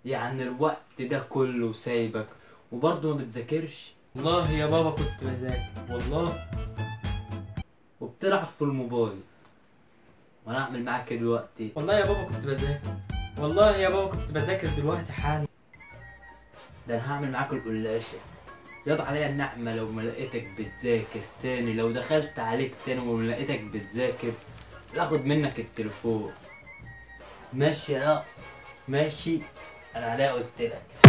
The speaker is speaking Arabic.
يعني الوقت ده كله سايبك وبرضه ما بتذاكرش؟ والله يا بابا كنت بذاكر والله. وبتلعب في الموبايل، وانا اعمل معاك إيه دلوقتي؟ والله يا بابا كنت بذاكر. والله يا بابا كنت بذاكر دلوقتي حالا. ده انا هعمل معاك القلاشة. ياض عليا النعمة لو ما لقيتك بتذاكر تاني، لو دخلت عليك تاني وما لقيتك بتذاكر لاخد منك التليفون. ماشي يا ماشي، انا عليا قلت لك.